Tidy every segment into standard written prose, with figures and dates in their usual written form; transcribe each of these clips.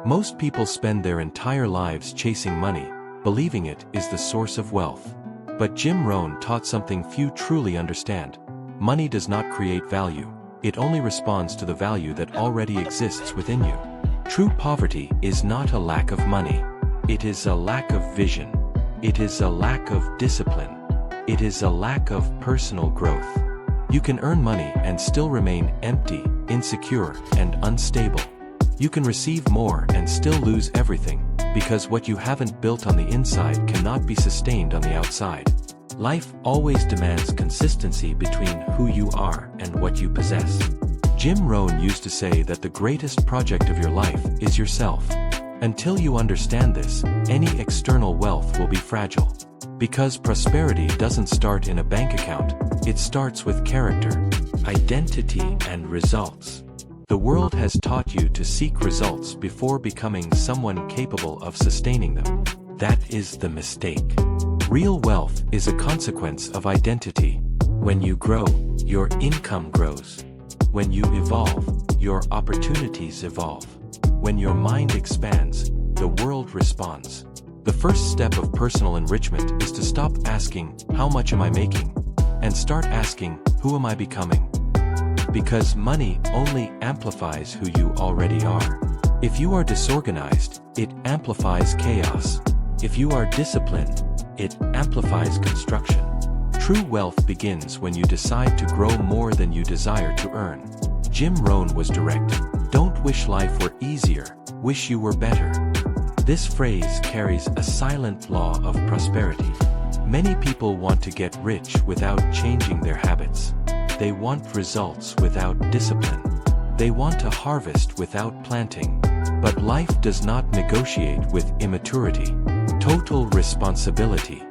Most people spend their entire lives chasing money, believing it is the source of wealth. But Jim Rohn taught something few truly understand. Money does not create value, it only responds to the value that already exists within you. True poverty is not a lack of money. It is a lack of vision. It is a lack of discipline. It is a lack of personal growth. You can earn money and still remain empty, insecure, and unstable. You can receive more and still lose everything, because what you haven't built on the inside cannot be sustained on the outside. Life always demands consistency between who you are and what you possess. Jim Rohn used to say that the greatest project of your life is yourself. Until you understand this, any external wealth will be fragile. Because prosperity doesn't start in a bank account, it starts with character, identity, and results. The world has taught you to seek results before becoming someone capable of sustaining them. That is the mistake. Real wealth is a consequence of identity. When you grow, your income grows. When you evolve, your opportunities evolve. When your mind expands, the world responds. The first step of personal enrichment is to stop asking, "How much am I making?" and start asking, "Who am I becoming?" Because money only amplifies who you already are. If you are disorganized, it amplifies chaos. If you are disciplined, it amplifies construction. True wealth begins when you decide to grow more than you desire to earn. Jim Rohn was direct. Don't wish life were easier, wish you were better. This phrase carries a silent law of prosperity. Many people want to get rich without changing their habits. They want results without discipline. They want to harvest without planting. But life does not negotiate with immaturity. Total responsibility.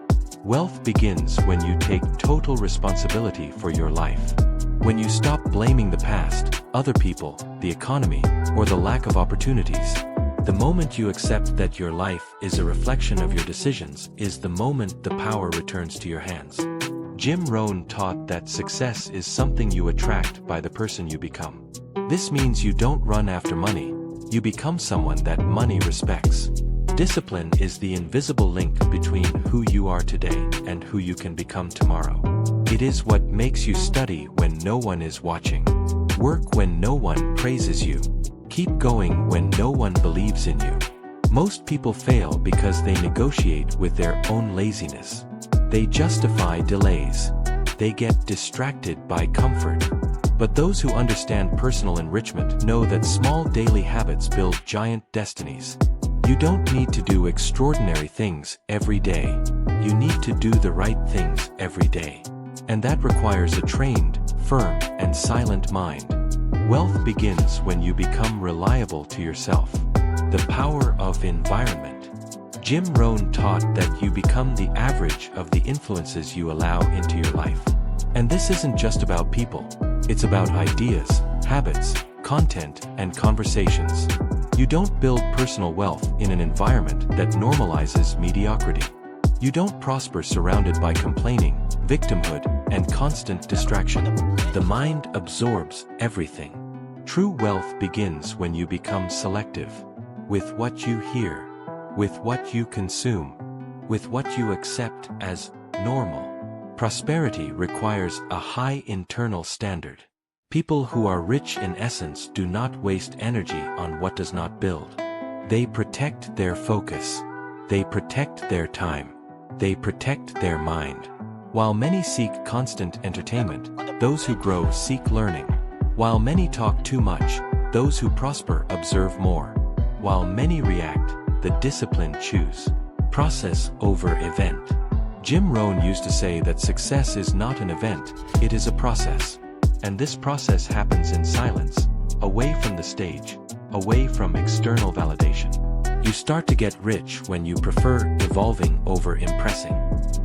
Wealth begins when you take total responsibility for your life. When you stop blaming the past, other people, the economy, or the lack of opportunities. The moment you accept that your life is a reflection of your decisions is the moment the power returns to your hands. Jim Rohn taught that success is something you attract by the person you become. This means you don't run after money, you become someone that money respects. Discipline is the invisible link between who you are today and who you can become tomorrow. It is what makes you study when no one is watching. Work when no one praises you. Keep going when no one believes in you. Most people fail because they negotiate with their own laziness. They justify delays. They get distracted by comfort. But those who understand personal enrichment know that small daily habits build giant destinies. You don't need to do extraordinary things every day. You need to do the right things every day. And that requires a trained, firm, and silent mind. Wealth begins when you become reliable to yourself. The power of environment. Jim Rohn taught that you become the average of the influences you allow into your life. And this isn't just about people. It's about ideas, habits, content, and conversations. You don't build personal wealth in an environment that normalizes mediocrity. You don't prosper surrounded by complaining, victimhood, and constant distraction. The mind absorbs everything. True wealth begins when you become selective. With what you hear, with what you consume, with what you accept as normal. Prosperity requires a high internal standard. People who are rich in essence do not waste energy on what does not build. They protect their focus. They protect their time. They protect their mind. While many seek constant entertainment, those who grow seek learning. While many talk too much, those who prosper observe more. While many react, the disciplined choose. Process over event. Jim Rohn used to say that success is not an event, it is a process. And this process happens in silence, away from the stage, away from external validation. You start to get rich when you prefer evolving over impressing.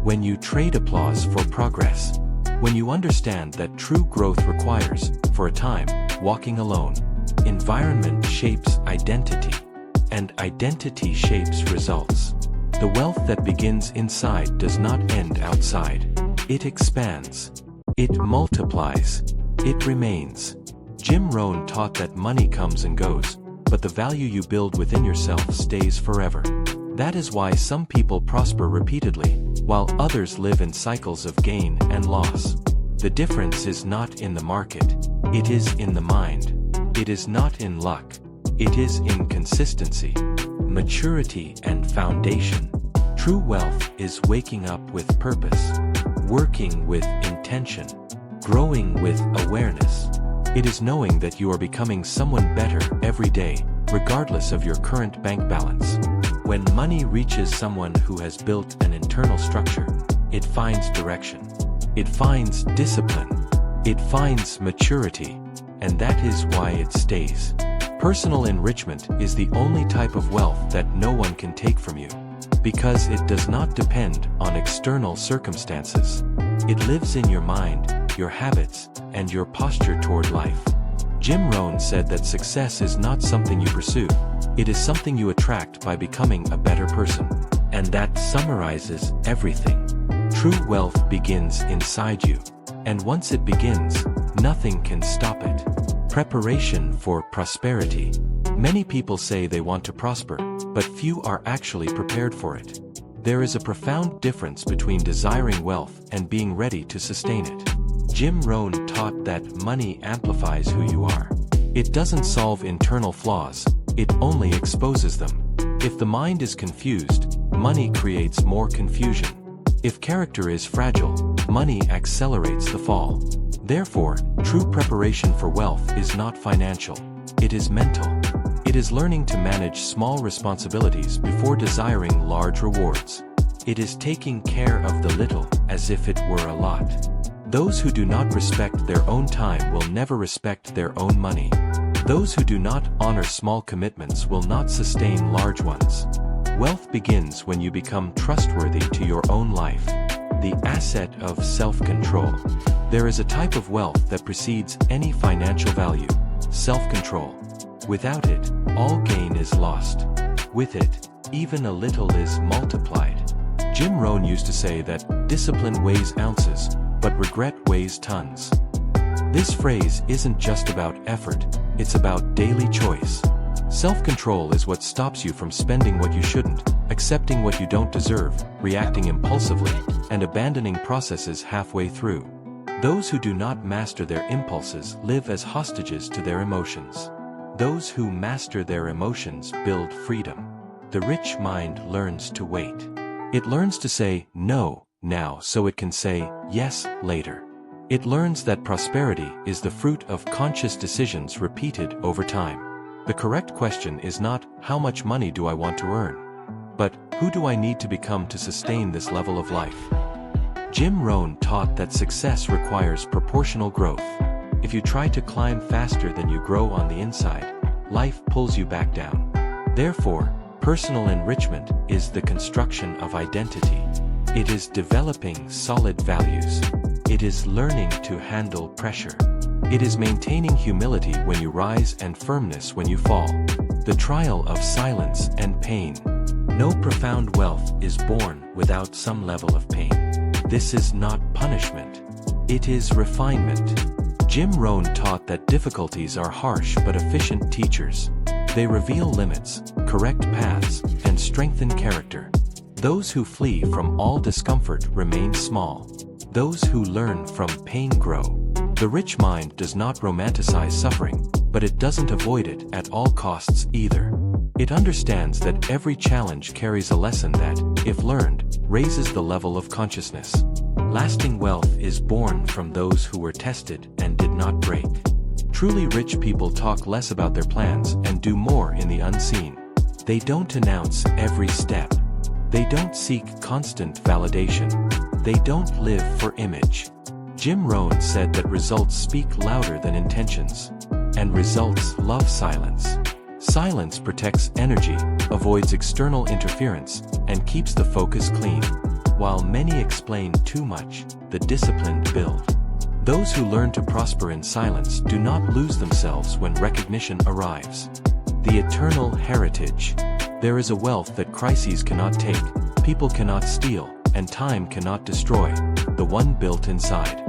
When you trade applause for progress. When you understand that true growth requires, for a time, walking alone. Environment shapes identity. And identity shapes results. The wealth that begins inside does not end outside. It expands. It multiplies. It remains. Jim Rohn taught that money comes and goes, but the value you build within yourself stays forever. That is why some people prosper repeatedly, while others live in cycles of gain and loss. The difference is not in the market, it is in the mind. It is not in luck, it is in consistency, maturity, and foundation. True wealth is waking up with purpose, working with intention, growing with awareness. It is knowing that you are becoming someone better every day, regardless of your current bank balance. When money reaches someone who has built an internal structure, it finds direction, it finds discipline, it finds maturity, and that is why it stays. Personal enrichment is the only type of wealth that no one can take from you, because it does not depend on external circumstances. It lives in your mind, your habits, and your posture toward life. Jim Rohn said that success is not something you pursue, it is something you attract by becoming a better person. And that summarizes everything. True wealth begins inside you, and once it begins, nothing can stop it. Preparation for prosperity. Many people say they want to prosper, but few are actually prepared for it. There is a profound difference between desiring wealth and being ready to sustain it. Jim Rohn taught that money amplifies who you are. It doesn't solve internal flaws, it only exposes them. If the mind is confused, money creates more confusion. If character is fragile, money accelerates the fall. Therefore, true preparation for wealth is not financial, it is mental. It is learning to manage small responsibilities before desiring large rewards. It is taking care of the little as if it were a lot. Those who do not respect their own time will never respect their own money. Those who do not honor small commitments will not sustain large ones. Wealth begins when you become trustworthy to your own life. The asset of self-control. There is a type of wealth that precedes any financial value: self-control. Without it, all gain is lost. With it, even a little is multiplied. Jim Rohn used to say that discipline weighs ounces, but regret weighs tons. This phrase isn't just about effort, it's about daily choice. Self-control is what stops you from spending what you shouldn't, accepting what you don't deserve, reacting impulsively, and abandoning processes halfway through. Those who do not master their impulses live as hostages to their emotions. Those who master their emotions build freedom. The rich mind learns to wait. It learns to say no now so it can say yes later. It learns that prosperity is the fruit of conscious decisions repeated over time. The correct question is not, how much money do I want to earn? But, who do I need to become to sustain this level of life? Jim Rohn taught that success requires proportional growth. If you try to climb faster than you grow on the inside, life pulls you back down. Therefore, personal enrichment is the construction of identity. It is developing solid values. It is learning to handle pressure. It is maintaining humility when you rise and firmness when you fall. The trial of silence and pain. No profound wealth is born without some level of pain. This is not punishment. It is refinement. Jim Rohn taught that difficulties are harsh but efficient teachers. They reveal limits, correct paths, and strengthen character. Those who flee from all discomfort remain small. Those who learn from pain grow. The rich mind does not romanticize suffering, but it doesn't avoid it at all costs either. It understands that every challenge carries a lesson that, if learned, raises the level of consciousness. Lasting wealth is born from those who were tested and did not break. Truly rich people talk less about their plans and do more in the unseen. They don't announce every step. They don't seek constant validation. They don't live for image. Jim Rohn said that results speak louder than intentions. And results love silence. Silence protects energy, avoids external interference, and keeps the focus clean. While many explain too much, the disciplined build. Those who learn to prosper in silence do not lose themselves when recognition arrives. The eternal heritage. There is a wealth that crises cannot take, people cannot steal, and time cannot destroy, the one built inside.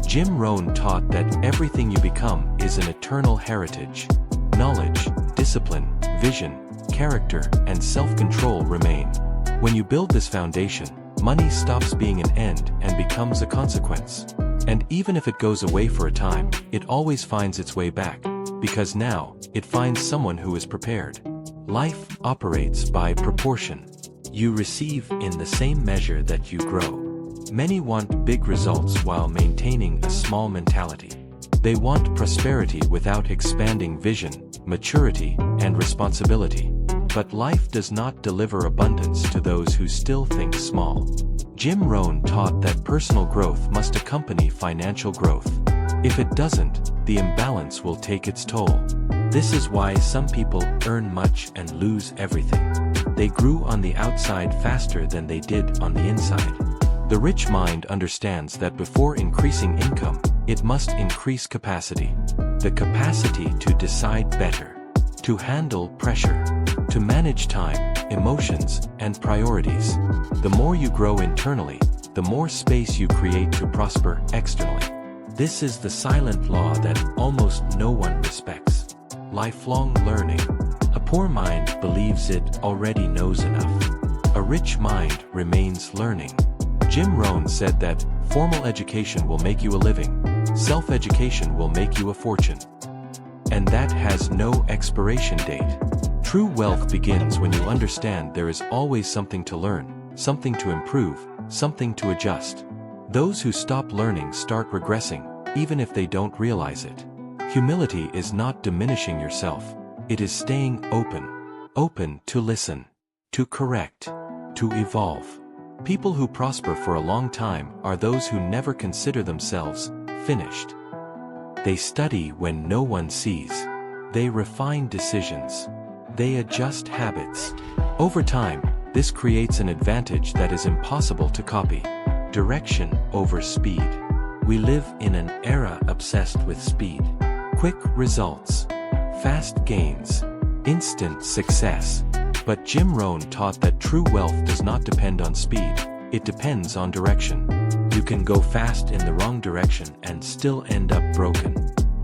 Jim Rohn taught that everything you become is an eternal heritage. Knowledge, discipline, vision, character, and self-control remain. When you build this foundation, money stops being an end and becomes a consequence. And even if it goes away for a time, it always finds its way back, because now, it finds someone who is prepared. Life operates by proportion. You receive in the same measure that you grow. Many want big results while maintaining a small mentality. They want prosperity without expanding vision, maturity, and responsibility. But life does not deliver abundance to those who still think small. Jim Rohn taught that personal growth must accompany financial growth. If it doesn't, the imbalance will take its toll. This is why some people earn much and lose everything. They grew on the outside faster than they did on the inside. The rich mind understands that before increasing income, it must increase capacity. The capacity to decide better, to handle pressure, to manage time, emotions, and priorities. The more you grow internally, the more space you create to prosper externally. This is the silent law that almost no one respects. Lifelong learning. A poor mind believes it already knows enough. A rich mind remains learning. Jim Rohn said that formal education will make you a living, self-education will make you a fortune. And that has no expiration date. True wealth begins when you understand there is always something to learn, something to improve, something to adjust. Those who stop learning start regressing, even if they don't realize it. Humility is not diminishing yourself, it is staying open. Open to listen, to correct, to evolve. People who prosper for a long time are those who never consider themselves finished. They study when no one sees. They refine decisions. They adjust habits. Over time, this creates an advantage that is impossible to copy. Direction over speed. We live in an era obsessed with speed. Quick results. Fast gains. Instant success. But Jim Rohn taught that true wealth does not depend on speed, it depends on direction. You can go fast in the wrong direction and still end up broken.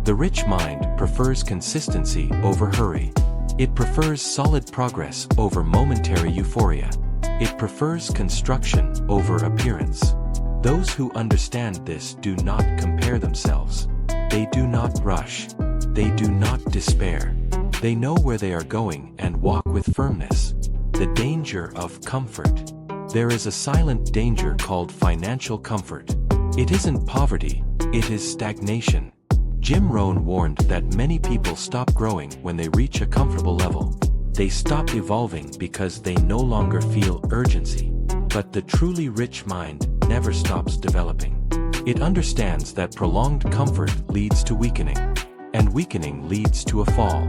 The rich mind prefers consistency over hurry. It prefers solid progress over momentary euphoria. It prefers construction over appearance. Those who understand this do not compare themselves. They do not rush. They do not despair. They know where they are going and walk with firmness. The danger of comfort. There is a silent danger called financial comfort. It isn't poverty, it is stagnation. Jim Rohn warned that many people stop growing when they reach a comfortable level. They stop evolving because they no longer feel urgency. But the truly rich mind never stops developing. It understands that prolonged comfort leads to weakening, and weakening leads to a fall.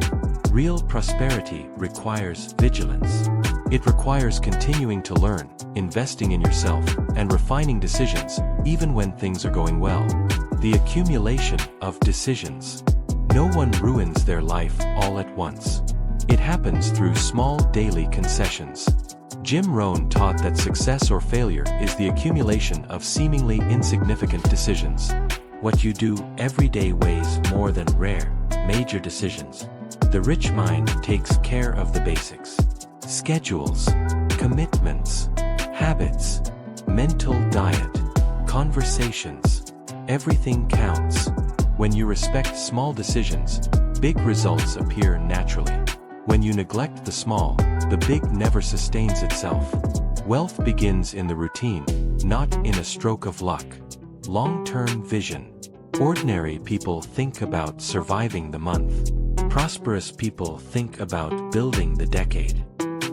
Real prosperity requires vigilance. It requires continuing to learn, investing in yourself, and refining decisions, even when things are going well. The accumulation of decisions. No one ruins their life all at once. It happens through small daily concessions. Jim Rohn taught that success or failure is the accumulation of seemingly insignificant decisions. What you do every day weighs more than rare, major decisions. The rich mind takes care of the basics. Schedules, commitments, habits, mental diet, conversations. Everything counts. When you respect small decisions, big results appear naturally. When you neglect the small, the big never sustains itself. Wealth begins in the routine, not in a stroke of luck. Long-term vision. Ordinary people think about surviving the month. Prosperous people think about building the decade.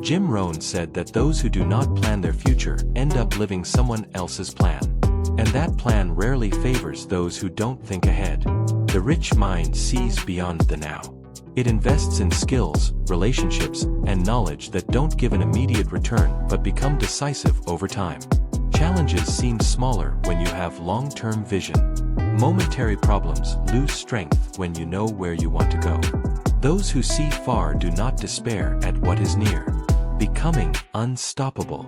Jim Rohn said that those who do not plan their future end up living someone else's plan. And that plan rarely favors those who don't think ahead. The rich mind sees beyond the now. It invests in skills, relationships, and knowledge that don't give an immediate return but become decisive over time. Challenges seem smaller when you have long-term vision. Momentary problems lose strength when you know where you want to go. Those who see far do not despair at what is near. Becoming unstoppable.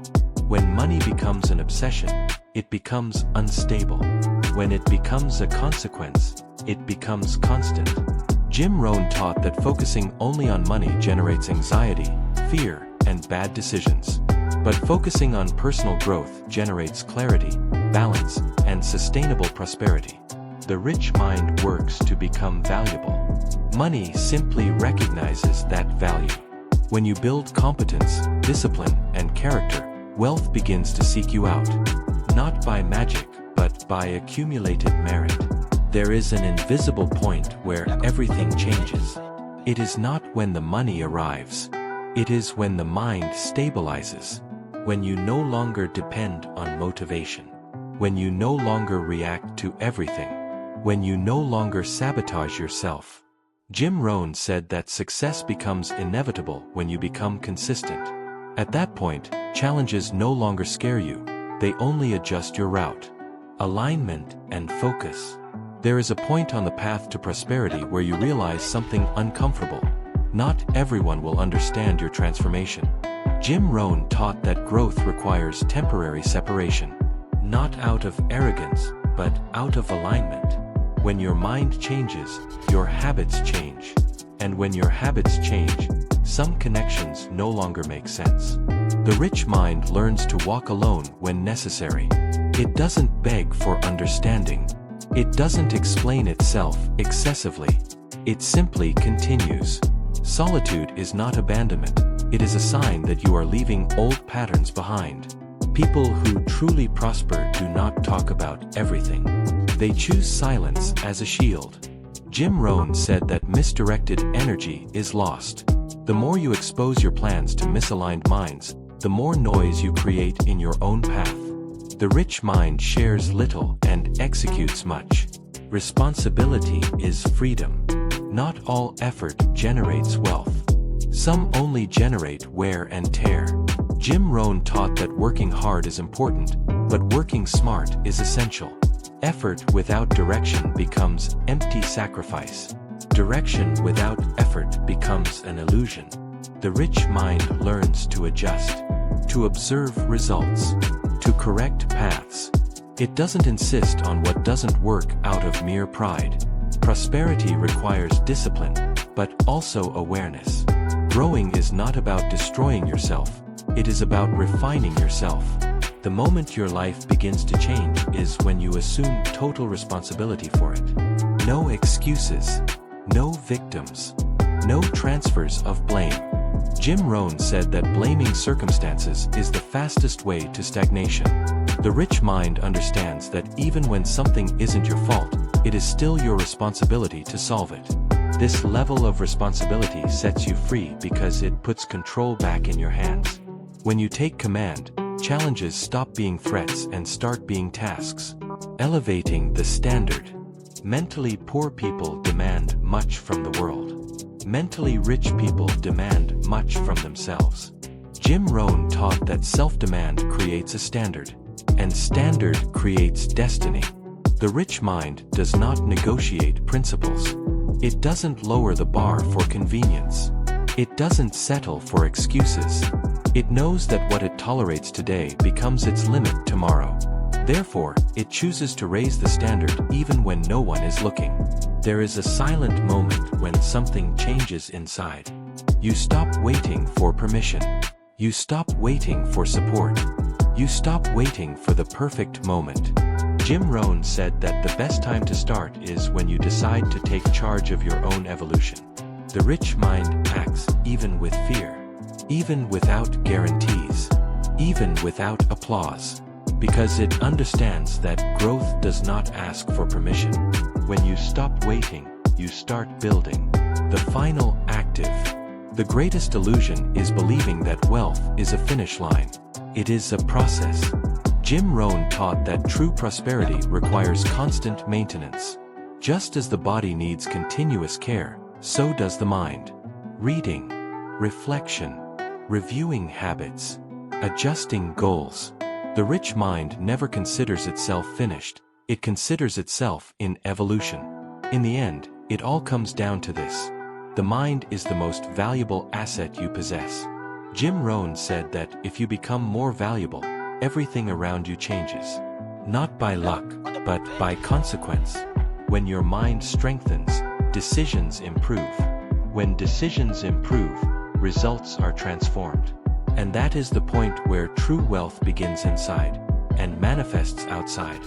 When money becomes an obsession, it becomes unstable. When it becomes a consequence, it becomes constant. Jim Rohn taught that focusing only on money generates anxiety, fear, and bad decisions. But focusing on personal growth generates clarity, balance, and sustainable prosperity. The rich mind works to become valuable. Money simply recognizes that value. When you build competence, discipline, and character, wealth begins to seek you out. Not by magic, but by accumulated merit. There is an invisible point where everything changes. It is not when the money arrives. It is when the mind stabilizes. When you no longer depend on motivation. When you no longer react to everything. When you no longer sabotage yourself. Jim Rohn said that success becomes inevitable when you become consistent. At that point, challenges no longer scare you. They only adjust your route. Alignment and focus. There is a point on the path to prosperity where you realize something uncomfortable. Not everyone will understand your transformation. Jim Rohn taught that growth requires temporary separation. Not out of arrogance, but out of alignment. When your mind changes, your habits change. And when your habits change, some connections no longer make sense. The rich mind learns to walk alone when necessary. It doesn't beg for understanding. It doesn't explain itself excessively. It simply continues. Solitude is not abandonment. It is a sign that you are leaving old patterns behind. People who truly prosper do not talk about everything. They choose silence as a shield. Jim Rohn said that misdirected energy is lost. The more you expose your plans to misaligned minds, the more noise you create in your own path. The rich mind shares little and executes much. Responsibility is freedom. Not all effort generates wealth. Some only generate wear and tear. Jim Rohn taught that working hard is important, but working smart is essential. Effort without direction becomes empty sacrifice. Direction without effort becomes an illusion. The rich mind learns to adjust, to observe results, to correct paths. It doesn't insist on what doesn't work out of mere pride. Prosperity requires discipline, but also awareness. Growing is not about destroying yourself. It is about refining yourself. The moment your life begins to change is when you assume total responsibility for it. No excuses. No victims. No transfers of blame. Jim Rohn said that blaming circumstances is the fastest way to stagnation. The rich mind understands that even when something isn't your fault, it is still your responsibility to solve it. This level of responsibility sets you free because it puts control back in your hands. When you take command, challenges stop being threats and start being tasks. Elevating the standard. Mentally poor people demand much from the world. Mentally rich people demand much from themselves. Jim Rohn taught that self-demand creates a standard, and standard creates destiny. The rich mind does not negotiate principles. It doesn't lower the bar for convenience. It doesn't settle for excuses. It knows that what it tolerates today becomes its limit tomorrow. Therefore, it chooses to raise the standard even when no one is looking. There is a silent moment when something changes inside. You stop waiting for permission. You stop waiting for support. You stop waiting for the perfect moment. Jim Rohn said that the best time to start is when you decide to take charge of your own evolution. The rich mind acts even with fear, even without guarantees, even without applause, because it understands that growth does not ask for permission. When you stop waiting, you start building. The final active. The greatest illusion is believing that wealth is a finish line. It is a process. Jim Rohn taught that true prosperity requires constant maintenance. Just as the body needs continuous care, so does the mind. Reading, reflection, reviewing habits, adjusting goals. The rich mind never considers itself finished. It considers itself in evolution. In the end, it all comes down to this. The mind is the most valuable asset you possess. Jim Rohn said that if you become more valuable, everything around you changes. Not by luck, but by consequence. When your mind strengthens, decisions improve. When decisions improve, results are transformed. And that is the point where true wealth begins inside and manifests outside.